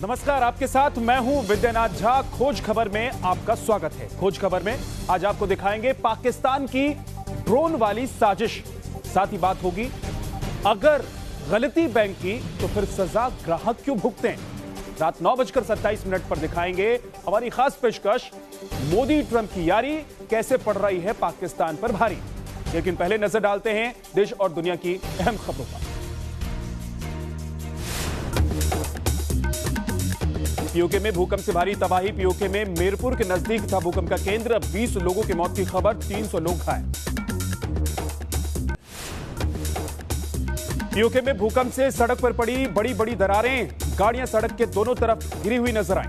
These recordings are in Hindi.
नमस्कार, आपके साथ मैं हूं विद्यानाथ झा। खोज खबर में आपका स्वागत है। खोज खबर में आज आपको दिखाएंगे पाकिस्तान की ड्रोन वाली साजिश। साथ ही बात होगी, अगर गलती बैंक की तो फिर सजा ग्राहक क्यों भुगते हैं। रात 9:27 पर दिखाएंगे हमारी खास पेशकश, मोदी ट्रंप की यारी कैसे पड़ रही है पाकिस्तान पर भारी। लेकिन पहले नजर डालते हैं देश और दुनिया की अहम खबरों पर। पीओके में भूकंप से भारी तबाही। पीओके में मीरपुर के नजदीक था भूकंप का केंद्र। 20 लोगों की मौत की खबर, 300 लोग घायल। पीओके में भूकंप से सड़क पर पड़ी बड़ी बड़ी दरारें। गाड़ियां सड़क के दोनों तरफ गिरी हुई नजर आई।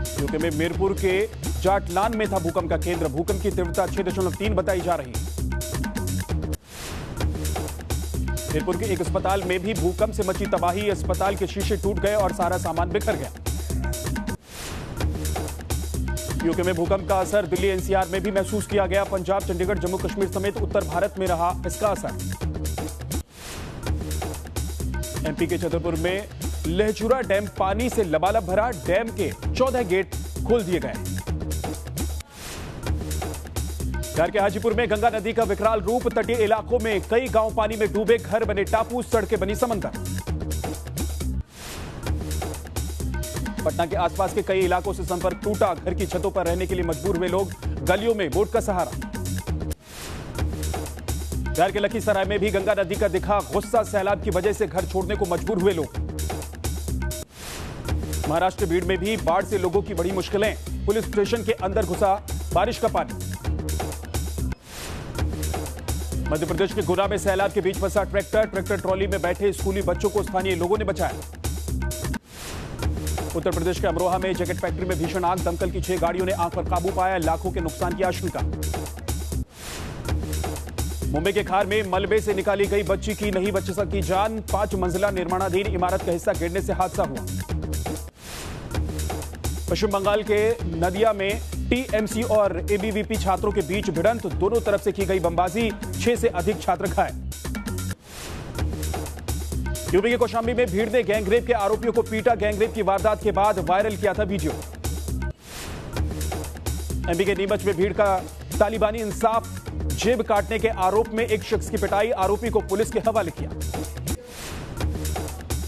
पीओके में मीरपुर के जाटलान में था भूकंप का केंद्र। भूकंप की तीव्रता 6.3 बताई जा रही है। मीरपुर के एक अस्पताल में भी भूकंप से मची तबाही। अस्पताल के शीशे टूट गए और सारा सामान बिखर गया। यूके में भूकंप का असर दिल्ली एनसीआर में भी महसूस किया गया। पंजाब, चंडीगढ़, जम्मू कश्मीर समेत उत्तर भारत में रहा इसका असर। एमपी के छतरपुर में लहचूरा डैम पानी से लबालब भरा। डैम के 14 गेट खोल दिए गए। बिहार के हाजीपुर में गंगा नदी का विकराल रूप। तटीय इलाकों में कई गांव पानी में डूबे। घर बने टापू, सड़कें बनी समंदर। पटना के आसपास के कई इलाकों से संपर्क टूटा। घर की छतों पर रहने के लिए मजबूर हुए लोग। गलियों में बोट का सहारा। बिहार के लखीसराय में भी गंगा नदी का दिखा गुस्सा। सैलाब की वजह से घर छोड़ने को मजबूर हुए लोग। महाराष्ट्र भीड़ में भी बाढ़ से लोगों की बड़ी मुश्किलें। पुलिस स्टेशन के अंदर घुसा बारिश का पानी। मध्य प्रदेश के गुना में सैलाब के बीच फंसा ट्रैक्टर ट्रॉली में बैठे स्कूली बच्चों को स्थानीय लोगों ने बचाया। उत्तर प्रदेश के अमरोहा में जैकेट फैक्ट्री में भीषण आग। दमकल की 6 गाड़ियों ने आग पर काबू पाया। लाखों के नुकसान की आशंका। मुंबई के खार में मलबे से निकाली गई बच्ची की नहीं बच सकी जान। 5 मंजिला निर्माणाधीन इमारत का हिस्सा गिरने से हादसा हुआ। पश्चिम बंगाल के नदिया में टीएमसी और एबीवीपी छात्रों के बीच भिड़ंत। दोनों तरफ से की गई बमबाजी। 6 से अधिक छात्र घायल। यूपी के कौशाम्बी में भीड़ ने गैंगरेप के आरोपियों को पीटा। गैंगरेप की वारदात के बाद वायरल किया था वीडियो। एमपी के नीमच में भीड़ का तालिबानी इंसाफ। जेब काटने के आरोप में एक शख्स की पिटाई। आरोपी को पुलिस के हवाले किया।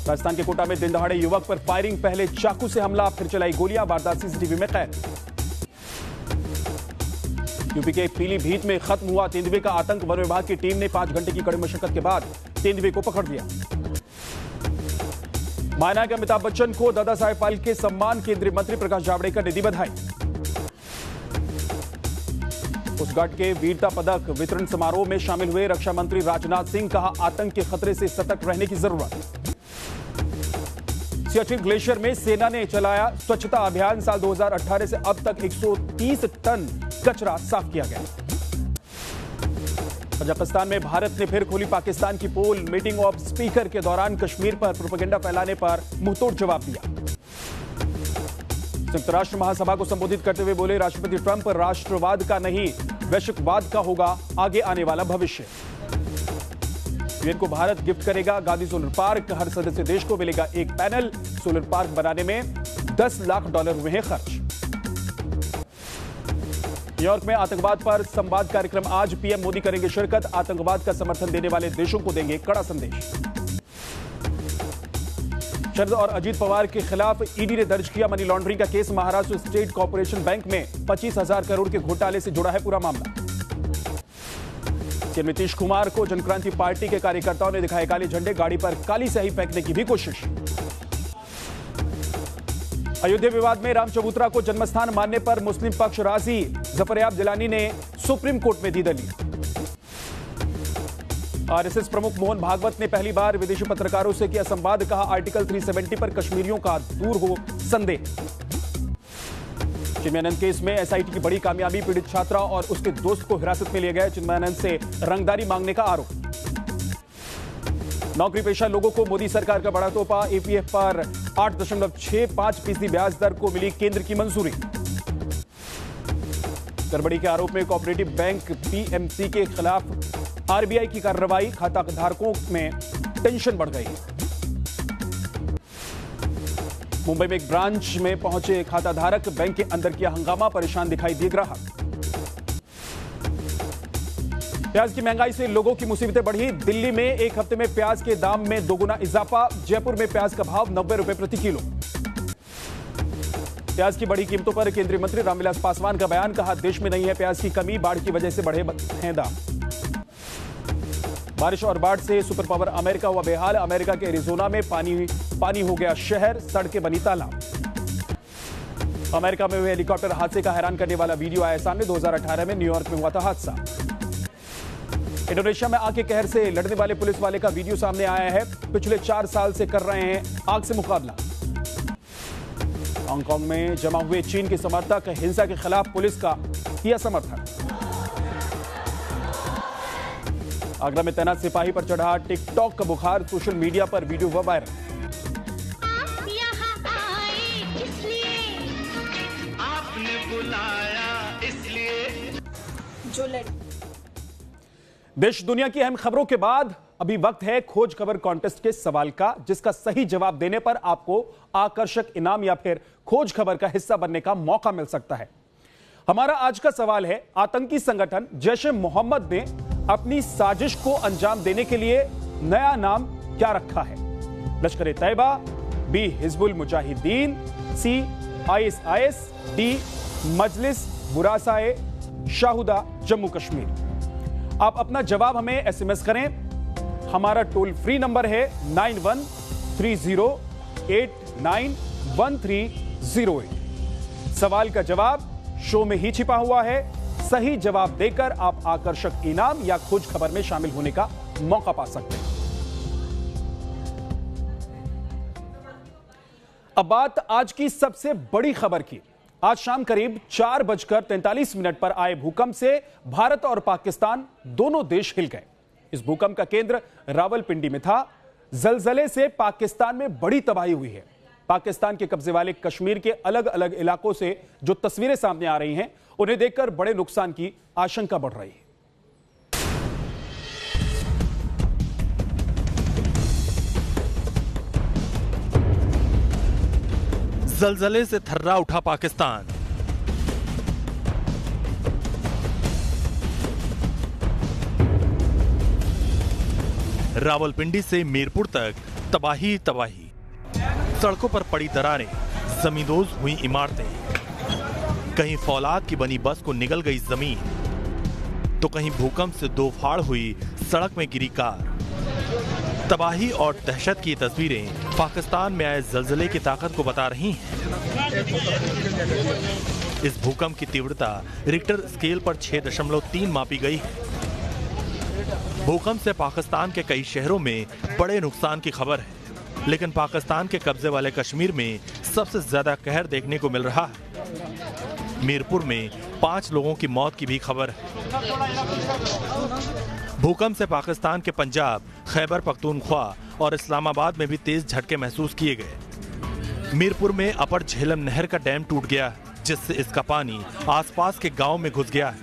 राजस्थान के कोटा में दिन दहाड़े युवक पर फायरिंग। पहले चाकू से हमला, फिर चलाई गोलियां। वारदात सीसीटीवी में कैद। यूपी के पीलीभीत में खत्म हुआ तेंदुए का आतंक। वन विभाग की टीम ने 5 घंटे की कड़ी मशक्कत के बाद तेंदुए को पकड़ लिया। मायना के अमिताभ बच्चन को दादा साहेब फाल्के सम्मान। केंद्रीय मंत्री प्रकाश जावड़ेकर ने दी बधाई। कोस्ट गार्ड के वीरता पदक वितरण समारोह में शामिल हुए रक्षा मंत्री राजनाथ सिंह। कहा, आतंक के खतरे से सतर्क रहने की जरूरत। सियाचिन ग्लेशियर में सेना ने चलाया स्वच्छता अभियान। साल 2018 से अब तक 130 टन कचरा साफ किया गया। कजाकिस्तान में भारत ने फिर खोली पाकिस्तान की पोल। मीटिंग ऑफ स्पीकर के दौरान कश्मीर पर प्रोपेगेंडा फैलाने पर मुंहतोड़ जवाब दिया। संयुक्त राष्ट्र महासभा को संबोधित करते हुए बोले राष्ट्रपति ट्रंप, राष्ट्रवाद का नहीं वैश्विकवाद का होगा आगे आने वाला भविष्य। यूएन को भारत गिफ्ट करेगा गांधी सोलर पार्क। हर सदस्य देश को मिलेगा एक पैनल। सोलर पार्क बनाने में $10 लाख हुए हैं खर्च। न्यूयॉर्क में आतंकवाद पर संवाद कार्यक्रम आज। पीएम मोदी करेंगे शिरकत। आतंकवाद का समर्थन देने वाले देशों को देंगे कड़ा संदेश। शरद और अजीत पवार के खिलाफ ईडी ने दर्ज किया मनी लॉन्ड्रिंग का case. Maharashtra state corporation bank में 25,000 करोड़ के घोटाले से जुड़ा है पूरा मामला। नीतीश कुमार को जनक्रांति पार्टी के कार्यकर्ताओं ने दिखाए काले झंडे। गाड़ी पर काली स्याही फेंकने की भी कोशिश। अयोध्या विवाद में राम चबूतरा को जन्मस्थान मानने पर मुस्लिम पक्ष राजी। जफरयाब जिलानी ने सुप्रीम कोर्ट में दी दलील। आरएसएस प्रमुख मोहन भागवत ने पहली बार विदेशी पत्रकारों से किया संवाद। कहा, आर्टिकल 370 पर कश्मीरियों का दूर हो संदेह। चिन्मयानंद केस में एसआईटी की बड़ी कामयाबी। पीड़ित छात्रा और उसके दोस्त को हिरासत में लिया गया। चिन्मयानंद से रंगदारी मांगने का आरोप। नौकरी पेशा लोगों को मोदी सरकार का बड़ा तोहफा। ईपीएफ पर 8.65% ब्याज दर को मिली केंद्र की मंजूरी। गड़बड़ी के आरोप में कोऑपरेटिव बैंक पीएमसी के खिलाफ आरबीआई की कार्रवाई। खाता धारकों में टेंशन बढ़ गई। मुंबई में एक ब्रांच में पहुंचे खाताधारक, बैंक के अंदर किया हंगामा, परेशान दिखाई दिए ग्राहक। प्याज की महंगाई से लोगों की मुसीबतें बढ़ी। दिल्ली में एक हफ्ते में प्याज के दाम में दोगुना इजाफा। जयपुर में प्याज का भाव 90 रुपए प्रति किलो। प्याज की बढ़ी कीमतों पर केंद्रीय मंत्री रामविलास पासवान का बयान, कहा देश में नहीं है प्याज की कमी, बाढ़ की वजह से बढ़े हैं दाम। बारिश और बाढ़ से सुपर पावर अमेरिका हुआ बेहाल। अमेरिका के एरिजोना में पानी हो गया शहर, सड़कें बनी तालाब। अमेरिका में हुए हेलीकॉप्टर हादसे का हैरान करने वाला वीडियो आया सामने। 2018 में न्यूयॉर्क में हुआ था हादसा। इंडोनेशिया में आग के कहर से लड़ने वाले पुलिस वाले का वीडियो सामने आया है। पिछले 4 साल से कर रहे हैं आग से मुकाबला। हांगकांग में जमा हुए चीन के समर्थक, हिंसा के खिलाफ पुलिस का किया समर्थन। आगरा में तैनात सिपाही पर चढ़ा टिकटॉक का बुखार, सोशल मीडिया पर वीडियो हुआ वायरल। आप यहाँ आए इसलिए, आपने बुलाया इसलिए। जो देश दुनिया की अहम खबरों के बाद अभी वक्त है खोज खबर कॉन्टेस्ट के सवाल का, जिसका सही जवाब देने पर आपको आकर्षक इनाम या फिर खोज खबर का हिस्सा बनने का मौका मिल सकता है। हमारा आज का सवाल है, आतंकी संगठन जैश-ए मोहम्मद ने अपनी साजिश को अंजाम देने के लिए नया नाम क्या रखा है? लश्कर-ए-तैयबा, बी हिजबुल मुजाहिदीन, सी ISIS, डी मजलिस बुरासाए शाहुदा जम्मू कश्मीर। आप अपना जवाब हमें SMS करें। हमारा टोल फ्री नंबर है 9130891308। सवाल का जवाब शो में ही छिपा हुआ है। सही जवाब देकर आप आकर्षक इनाम या खोज खबर में शामिल होने का मौका पा सकते हैं। अब बात आज की सबसे बड़ी खबर की। आज शाम करीब 4:43 पर आए भूकंप से भारत और पाकिस्तान दोनों देश हिल गए। इस भूकंप का केंद्र रावलपिंडी में था। जलजले से पाकिस्तान में बड़ी तबाही हुई है। पाकिस्तान के कब्जे वाले कश्मीर के अलग अलग इलाकों से जो तस्वीरें सामने आ रही हैं, उन्हें देखकर बड़े नुकसान की आशंका बढ़ रही है। जलजले से थर्रा उठा पाकिस्तान। रावलपिंडी से मीरपुर तक तबाही तबाही। सड़कों पर पड़ी दरारें, जमींदोज हुई इमारतें, कहीं फौलाद की बनी बस को निगल गई जमीन, तो कहीं भूकंप से दो फाड़ हुई सड़क में गिरी कार। तबाही और दहशत की तस्वीरें पाकिस्तान में आए जलजले की ताकत को बता रही हैं। इस भूकंप की तीव्रता रिक्टर स्केल पर 6.3 मापी गई है। भूकंप से पाकिस्तान के कई शहरों में बड़े नुकसान की खबर है, लेकिन पाकिस्तान के कब्जे वाले कश्मीर में सबसे ज्यादा कहर देखने को मिल रहा है। मीरपुर में 5 लोगों की मौत की भी खबर है। भूकंप से पाकिस्तान के पंजाब, खैबर पख्तूनख्वा और इस्लामाबाद में भी तेज झटके महसूस किए गए। मीरपुर में अपर झेलम नहर का डैम टूट गया, जिससे इसका पानी आसपास के गांव में घुस गया है।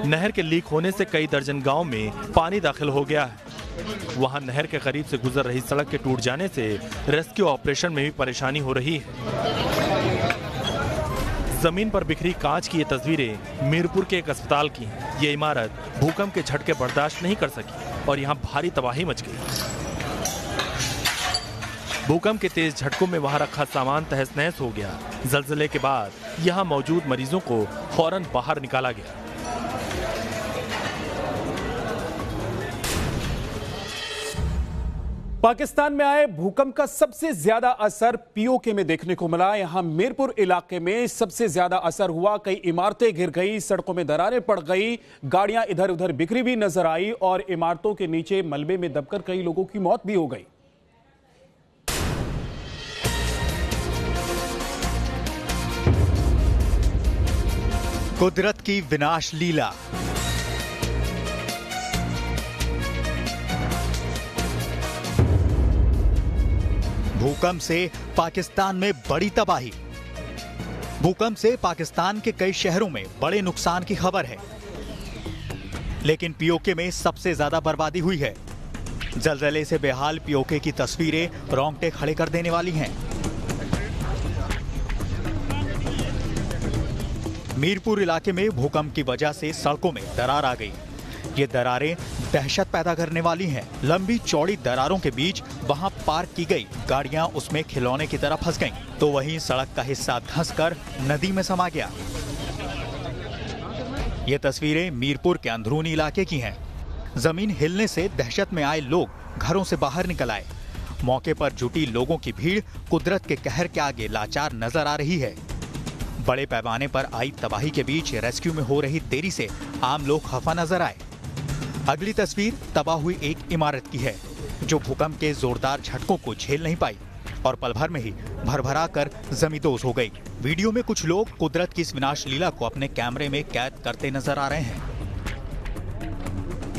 नहर के लीक होने से कई दर्जन गांव में पानी दाखिल हो गया है। वहां नहर के करीब से गुजर रही सड़क के टूट जाने से रेस्क्यू ऑपरेशन में भी परेशानी हो रही है। जमीन पर बिखरी कांच की ये तस्वीरें मीरपुर के एक अस्पताल की हैं। ये इमारत भूकंप के झटके बर्दाश्त नहीं कर सकी और यहाँ भारी तबाही मच गई। भूकंप के तेज झटकों में वहां रखा सामान तहस नहस हो गया। जलजले के बाद यहाँ मौजूद मरीजों को फौरन बाहर निकाला गया। पाकिस्तान में आए भूकंप का सबसे ज्यादा असर पीओके में देखने को मिला। यहां मीरपुर इलाके में सबसे ज्यादा असर हुआ। कई इमारतें गिर गई, सड़कों में दरारें पड़ गई, गाड़ियां इधर उधर बिखरी भी नजर आई और इमारतों के नीचे मलबे में दबकर कई लोगों की मौत भी हो गई। कुदरत की विनाश लीला। भूकंप से पाकिस्तान में बड़ी तबाही। भूकंप से पाकिस्तान के कई शहरों में बड़े नुकसान की खबर है, लेकिन पीओके में सबसे ज्यादा बर्बादी हुई है। जलजले से बेहाल पीओके की तस्वीरें रोंगटे खड़े कर देने वाली हैं। मीरपुर इलाके में भूकंप की वजह से सड़कों में दरार आ गई। ये दरारें दहशत पैदा करने वाली हैं। लंबी चौड़ी दरारों के बीच वहां पार्क की गई गाड़ियां उसमें खिलौने की तरह फंस गईं, तो वहीं सड़क का हिस्सा धंसकर नदी में समा गया। ये तस्वीरें मीरपुर के अंदरूनी इलाके की हैं। जमीन हिलने से दहशत में आए लोग घरों से बाहर निकल आए। मौके पर जुटी लोगों की भीड़ कुदरत के कहर के आगे लाचार नजर आ रही है। बड़े पैमाने पर आई तबाही के बीच रेस्क्यू में हो रही देरी से आम लोग खफा नजर आए। अगली तस्वीर तबाह हुई एक इमारत की है जो भूकंप के जोरदार झटकों को झेल नहीं पाई और पल भर में ही भरभरा कर जमींदोज हो गई। वीडियो में कुछ लोग कुदरत की इस विनाश लीला को अपने कैमरे में कैद करते नजर आ रहे हैं।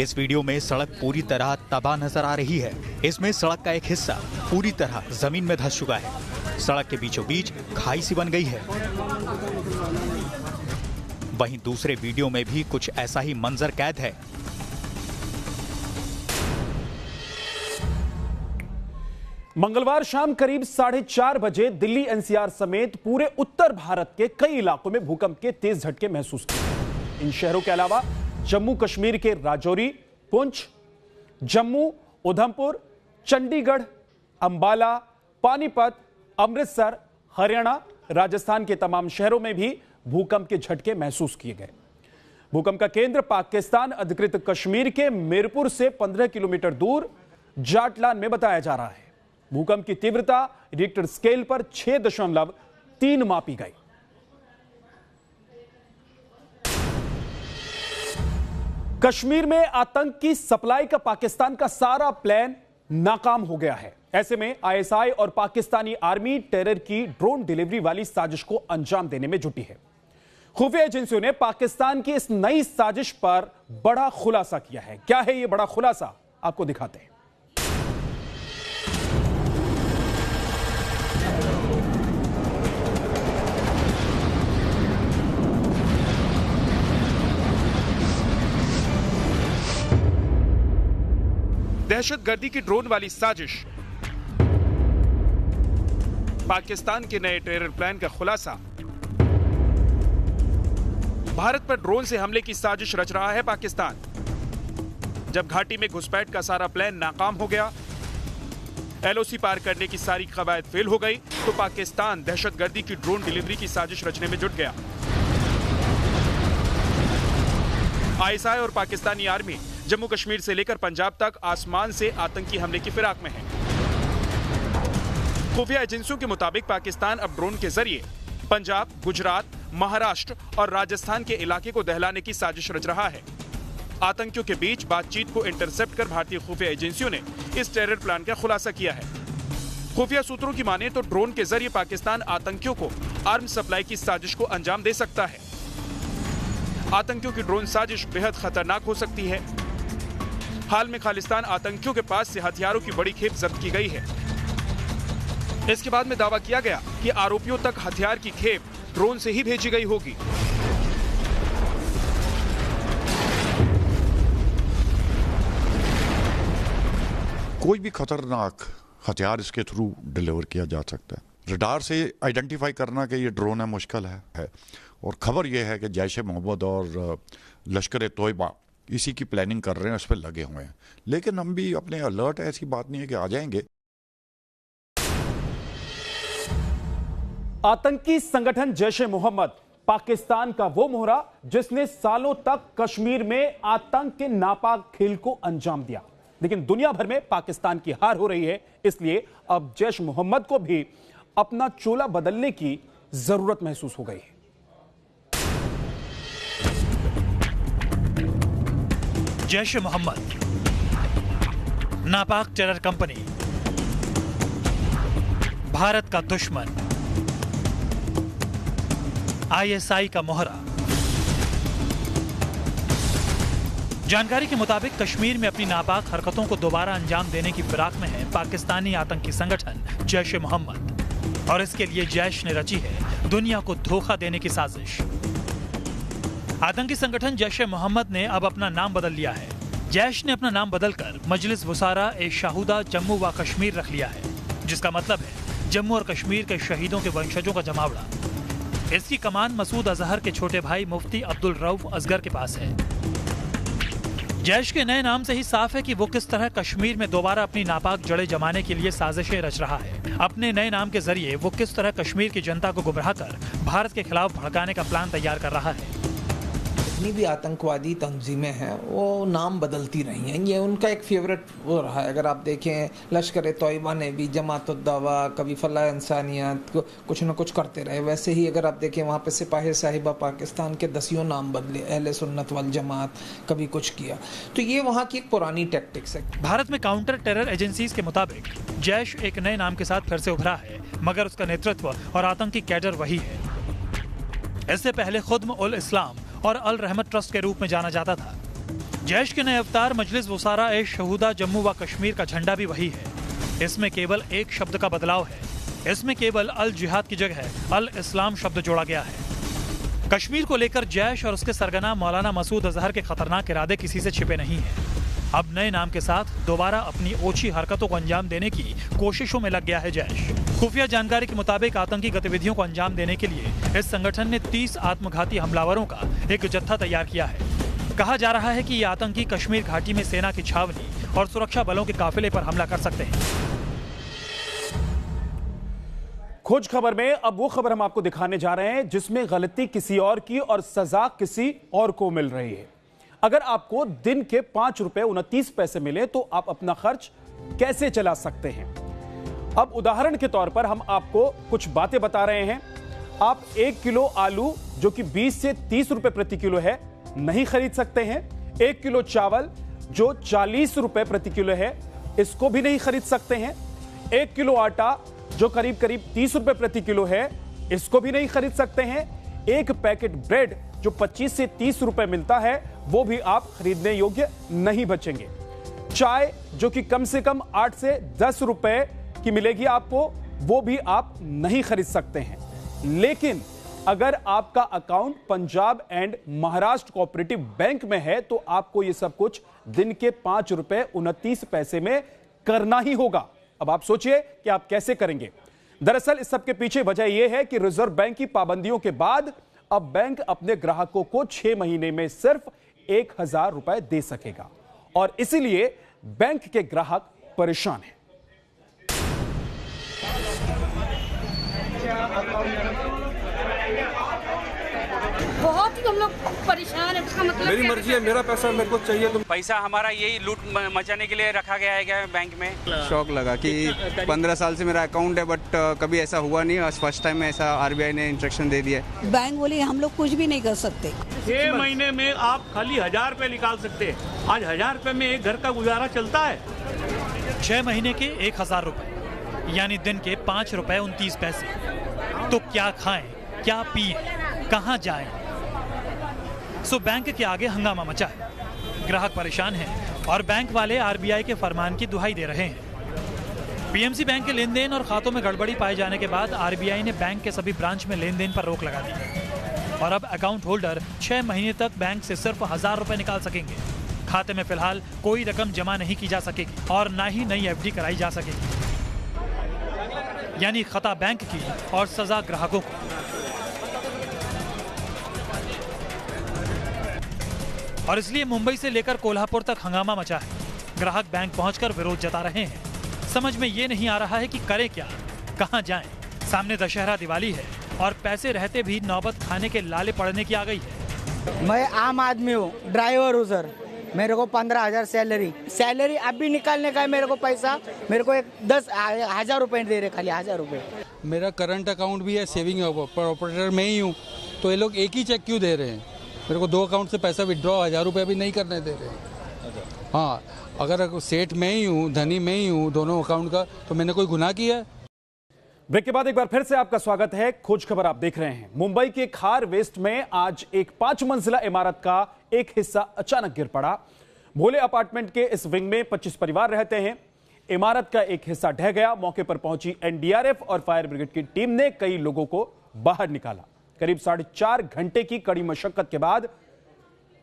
इस वीडियो में सड़क पूरी तरह तबाह नजर आ रही है। इसमें सड़क का एक हिस्सा पूरी तरह जमीन में धंस चुका है। सड़क के बीचों बीच खाई सी बन गई है। वहीं दूसरे वीडियो में भी कुछ ऐसा ही मंजर कैद है। मंगलवार शाम करीब 4:30 बजे दिल्ली एनसीआर समेत पूरे उत्तर भारत के कई इलाकों में भूकंप के तेज झटके महसूस किए। इन शहरों के अलावा जम्मू कश्मीर के राजौरी, पुंछ, जम्मू, उधमपुर, चंडीगढ़, अंबाला, पानीपत, अमृतसर, हरियाणा, राजस्थान के तमाम शहरों में भी भूकंप के झटके महसूस किए गए। भूकंप का केंद्र पाकिस्तान अधिकृत कश्मीर के मीरपुर से 15 किलोमीटर दूर जाटलान में बताया जा रहा है। भूकंप की तीव्रता रिक्टर स्केल पर 6.3 मापी गई। कश्मीर में आतंक की सप्लाई का पाकिस्तान का सारा प्लान नाकाम हो गया है। ऐसे में आईएसआई और पाकिस्तानी आर्मी टेरर की ड्रोन डिलीवरी वाली साजिश को अंजाम देने में जुटी है। खुफिया एजेंसियों ने पाकिस्तान की इस नई साजिश पर बड़ा खुलासा किया है। क्या है यह बड़ा खुलासा, आपको दिखाते हैं। दहशतगर्दी की ड्रोन वाली साजिश, पाकिस्तान के नए टेरर प्लान का खुलासा। भारत पर ड्रोन से हमले की साजिश रच रहा है पाकिस्तान। जब घाटी में घुसपैठ का सारा प्लान नाकाम हो गया, एलओसी पार करने की सारी कवायद फेल हो गई, तो पाकिस्तान दहशतगर्दी की ड्रोन डिलीवरी की साजिश रचने में जुट गया। आईएसआई और पाकिस्तानी आर्मी जम्मू कश्मीर से लेकर पंजाब तक आसमान से आतंकी हमले की फिराक में है। खुफिया एजेंसियों के मुताबिक पाकिस्तान अब ड्रोन के जरिए पंजाब, गुजरात, महाराष्ट्र और राजस्थान के इलाके को दहलाने की साजिश रच रहा है। आतंकियों के बीच बातचीत को इंटरसेप्ट कर भारतीय खुफिया एजेंसियों ने इस टेरर प्लान का खुलासा किया है। खुफिया सूत्रों की माने तो ड्रोन के जरिए पाकिस्तान आतंकियों को आर्म्स सप्लाई की साजिश को अंजाम दे सकता है। आतंकियों की ड्रोन साजिश बेहद खतरनाक हो सकती है। हाल में खालिस्तान आतंकियों के पास से हथियारों की बड़ी खेप जब्त की गई है। इसके बाद में दावा किया गया कि आरोपियों तक हथियार की खेप ड्रोन से ही भेजी गई होगी। कोई भी खतरनाक हथियार इसके थ्रू डिलीवर किया जा सकता है। रडार से आइडेंटिफाई करना कि ये ड्रोन है मुश्किल है। और खबर यह है कि जैश-ए-मोहम्मद और लश्कर-ए-तोयबा इसी की प्लानिंग कर रहे हैं, उस पर लगे हुए हैं। लेकिन हम भी अपने अलर्ट है, ऐसी बात नहीं है कि आ जाएंगे। आतंकी संगठन जैश-ए-मोहम्मद पाकिस्तान का वो मोहरा जिसने सालों तक कश्मीर में आतंक के नापाक खेल को अंजाम दिया। लेकिन दुनिया भर में पाकिस्तान की हार हो रही है, इसलिए अब जैश-ए-मोहम्मद को भी अपना चोला बदलने की जरूरत महसूस हो गई है। जैश-ए-मोहम्मद, नापाक टेरर कंपनी, भारत का दुश्मन, आईएसआई का मोहरा। जानकारी के मुताबिक कश्मीर में अपनी नापाक हरकतों को दोबारा अंजाम देने की फिराक में है पाकिस्तानी आतंकी संगठन जैश-ए-मोहम्मद, और इसके लिए जैश ने रची है दुनिया को धोखा देने की साजिश। आतंकी संगठन जैश-ए-मोहम्मद ने अब अपना नाम बदल लिया है। जैश ने अपना नाम बदलकर मजलिस वुसारा ए शाहुदा जम्मू व कश्मीर रख लिया है, जिसका मतलब है जम्मू और कश्मीर के शहीदों के वंशजों का जमावड़ा। इसकी कमान मसूद अजहर के छोटे भाई मुफ्ती अब्दुल रऊफ असगर के पास है। जैश के नए नाम से ही साफ है कि वो किस तरह कश्मीर में दोबारा अपनी नापाक जड़ें जमाने के लिए साजिशें रच रहा है। अपने नए नाम के जरिए वो किस तरह कश्मीर की जनता को गुमराह कर भारत के खिलाफ भड़काने का प्लान तैयार कर रहा है। जितनी भी आतंकवादी तंजीमें हैं वो नाम बदलती रही हैं, ये उनका एक फेवरेट वो रहा है। अगर आप देखें लश्कर तोयबा ने भी जमात-उद-दावा, कभी फलाह इंसानियत, कुछ न कुछ करते रहे। वैसे ही अगर आप देखें वहाँ पे सिपाही साहिबा पाकिस्तान के 10 नाम बदले, अहले सुन्नत वल जमात, कभी कुछ किया। तो ये वहाँ की एक पुरानी टैक्टिक्स है। भारत में काउंटर टेरर एजेंसीज के मुताबिक जैश एक नए नाम के साथ फिर से उभरा है, मगर उसका नेतृत्व और आतंकी कैडर वही है। इससे पहले खुद्म उल इस्लाम और अल रहमत ट्रस्ट के रूप में जाना जाता था। जैश के नए अवतार मजलिस वुसारा ए शहूदा जम्मू व कश्मीर का झंडा भी वही है। इसमें केवल एक शब्द का बदलाव है। इसमें केवल अल जिहाद की जगह अल इस्लाम शब्द जोड़ा गया है। कश्मीर को लेकर जैश और उसके सरगना मौलाना मसूद अजहर के खतरनाक इरादे किसी से छिपे नहीं हैं। अब नए नाम के साथ दोबारा अपनी ओछी हरकतों को अंजाम देने की कोशिशों में लग गया है जैश। खुफिया जानकारी के मुताबिक आतंकी गतिविधियों को अंजाम देने के लिए इस संगठन ने 30 आत्मघाती हमलावरों का एक जत्था तैयार किया है। कहा जा रहा है कि ये आतंकी कश्मीर घाटी में सेना की छावनी और सुरक्षा बलों के काफिले पर हमला कर सकते हैं। खोज खबर में अब वो खबर हम आपको दिखाने जा रहे हैं जिसमें गलती किसी और की और सजा किसी और को मिल रही है। अगर आपको दिन के 5 रुपए 29 पैसे मिले तो आप अपना खर्च कैसे चला सकते हैं। अब उदाहरण के तौर पर हम आपको कुछ बातें बता रहे हैं। आप 1 किलो आलू जो कि 20 से 30 रुपए प्रति किलो है नहीं खरीद सकते हैं। 1 किलो चावल जो 40 रुपए प्रति किलो है इसको भी नहीं खरीद सकते हैं। 1 किलो आटा जो करीब करीब 30 रुपए प्रति किलो है इसको भी नहीं खरीद सकते हैं। एक पैकेट ब्रेड जो 25 से 30 रुपए मिलता है वो भी आप खरीदने योग्य नहीं बचेंगे। चाय जो कि कम से कम 8 से 10 रुपए की मिलेगी आपको, वो भी आप नहीं खरीद सकते हैं। लेकिन अगर आपका account Punjab and Maharashtra cooperative bank में है तो आपको यह सब कुछ दिन के 5 रुपए 29 पैसे में करना ही होगा। अब आप सोचिए कि आप कैसे करेंगे। दरअसल इस सब के पीछे वजह यह है कि रिजर्व बैंक की पाबंदियों के बाद अब बैंक अपने ग्राहकों को 6 महीने में सिर्फ 1000 रुपए दे सकेगा और इसीलिए बैंक के ग्राहक परेशान हैं। बहुत ही हम लोग परेशान है। इसका मतलब मेरी मर्जी है, मेरा पैसा मेरे को चाहिए। तो पैसा हमारा यही लूट मचाने के लिए रखा गया है क्या बैंक में। शौक लगा कि 15 साल से मेरा अकाउंट है बट कभी ऐसा हुआ नहीं। आज फर्स्ट टाइम में ऐसा आरबीआई ने इंस्ट्रक्शन दे दिया है। बैंक बोले हम लोग कुछ भी नहीं कर सकते। 6 महीने में आप खाली 1000 रुपए निकाल सकते हैं। आज 1000 रुपए में एक घर का गुजारा चलता है। 6 महीने के 1000 रुपए यानी दिन के 5 रुपए 29 पैसे। तो क्या खाएं, क्या पिए, कहां जाएं? सो बैंक के आगे हंगामा मचा है। ग्राहक परेशान हैं और बैंक वाले आरबीआई के फरमान की दुहाई दे रहे हैं। पीएमसी बैंक के लेन देन और खातों में गड़बड़ी पाए जाने के बाद आरबीआई ने बैंक के सभी ब्रांच में लेन देन पर रोक लगा दी और अब अकाउंट होल्डर 6 महीने तक बैंक से सिर्फ 1000 रुपए निकाल सकेंगे। खाते में फिलहाल कोई रकम जमा नहीं की जा सकेगी और ना ही नई एफडी कराई जा सकेगी। यानी खता बैंक की और सजा ग्राहकों को। और इसलिए मुंबई से लेकर कोल्हापुर तक हंगामा मचा है। ग्राहक बैंक पहुंचकर विरोध जता रहे हैं। समझ में ये नहीं आ रहा है कि करें क्या, कहां जाएं। सामने दशहरा दिवाली है और पैसे रहते भी नौबत खाने के लाले पड़ने की आ गई है। मैं आम आदमी हूँ, ड्राइवर हूँ सर। मेरे को 15,000 सैलरी अब भी निकालने का है मेरे को पैसा। मेरे को 10,000 रुपए दे रहे, खाली 1000 रुपए। मेरा करंट अकाउंट भी है, सेविंग ऑपरेटर में ही हूँ, तो ये लोग एक ही चेक क्यों दे रहे हैं? मेरे को 2 अकाउंट से पैसा विड्रॉ 1000 रुपये भी नहीं करने दे रहे। हाँ, अगर सेठ में ही हूँ, धनी में ही हूँ दोनों अकाउंट का, तो मैंने कोई गुनाह किया है? ब्रेक के बाद एक बार फिर से आपका स्वागत है। खोज खबर आप देख रहे हैं। मुंबई के खार वेस्ट में आज एक 5 मंजिला इमारत का एक हिस्सा अचानक गिर पड़ा। भोले अपार्टमेंट के इस विंग में 25 परिवार रहते हैं। इमारत का एक हिस्सा ढह गया। मौके पर पहुंची एनडीआरएफ और फायर ब्रिगेड की टीम ने कई लोगों को बाहर निकाला। करीब 4.5 घंटे की कड़ी मशक्कत के बाद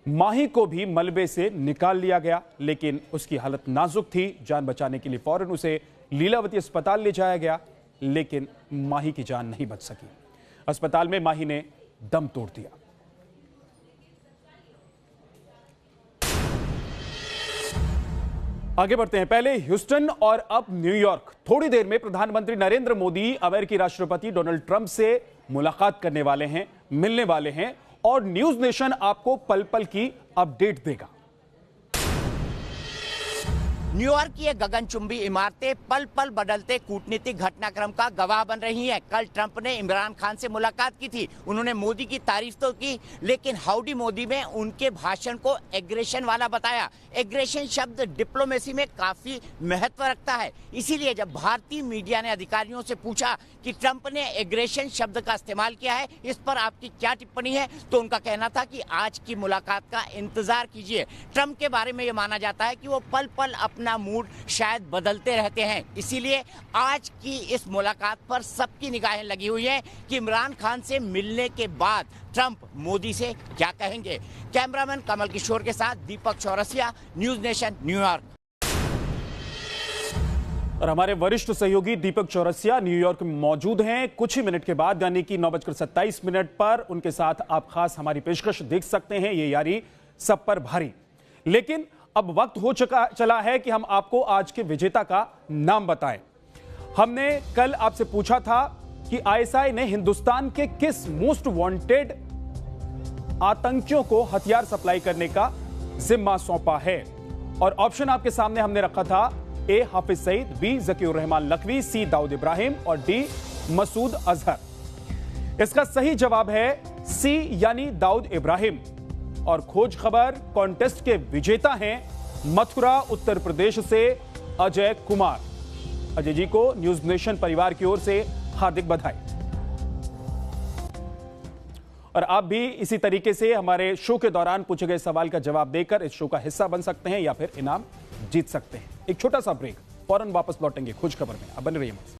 माही को भी मलबे से निकाल लिया गया, लेकिन उसकी हालत नाजुक थी। जान बचाने के लिए फौरन उसे लीलावती अस्पताल ले जाया गया, लेकिन माही की जान नहीं बच सकी। अस्पताल में माही ने दम तोड़ दिया। आगे बढ़ते हैं, पहले ह्यूस्टन और अब न्यूयॉर्क। थोड़ी देर में प्रधानमंत्री नरेंद्र मोदी अमेरिकी राष्ट्रपति डोनाल्ड ट्रंप से मुलाकात करने वाले हैं, मिलने वाले हैं और न्यूज नेशन आपको पल पल की अपडेट देगा। न्यूयॉर्क की ये गगनचुंबी इमारतें पल पल बदलते कूटनीतिक घटनाक्रम का गवाह बन रही हैं। कल ट्रंप ने इमरान खान से मुलाकात की थी, उन्होंने मोदी की तारीफ तो की, लेकिन हाउडी मोदी में उनके भाषण को एग्रेशन वाला बताया। एग्रेशन शब्द डिप्लोमेसी में काफी महत्व रखता है, इसीलिए जब भारतीय मीडिया ने अधिकारियों से पूछा कि ट्रंप ने एग्रेशन शब्द का इस्तेमाल किया है, इस पर आपकी क्या टिप्पणी है, तो उनका कहना था कि आज की मुलाकात का इंतजार कीजिए। ट्रंप के बारे में यह माना जाता है कि वो पल पल अपना मूड शायद बदलते रहते हैं, इसीलिए आज की इस मुलाकात पर सबकी निगाहें लगी हुई हैं कि इमरान खान से मिलने के बाद ट्रंप मोदी से क्या कहेंगे। कैमरामैन कमल किशोर के साथ दीपक चौरसिया, न्यूज नेशन, न्यूयॉर्क। और हमारे वरिष्ठ सहयोगी दीपक चौरसिया न्यूयॉर्क में मौजूद हैं। कुछ ही मिनट के बाद यानी कि 9:27 पर उनके साथ आप खास हमारी पेशकश देख सकते हैं, ये यारी सब पर भारी। लेकिन अब वक्त हो चला है कि हम आपको आज के विजेता का नाम बताएं। हमने कल आपसे पूछा था कि आईएसआई ने हिंदुस्तान के किस मोस्ट वांटेड आतंकियों को हथियार सप्लाई करने का जिम्मा सौंपा है, और ऑप्शन आपके सामने हमने रखा था ए हाफिज सईद, बी जकीउर रहमान लखवी, सी दाऊद इब्राहिम और डी मसूद अजहर। इसका सही जवाब है सी यानी दाऊद इब्राहिम। और खोज खबर कॉन्टेस्ट के विजेता हैं मथुरा उत्तर प्रदेश से अजय कुमार। अजय जी को न्यूज नेशन परिवार की ओर से हार्दिक बधाई। और आप भी इसी तरीके से हमारे शो के दौरान पूछे गए सवाल का जवाब देकर इस शो का हिस्सा बन सकते हैं या फिर इनाम जीत सकते हैं। एक छोटा सा ब्रेक, फौरन वापस लौटेंगे खोज खबर में। अब बने रहिए।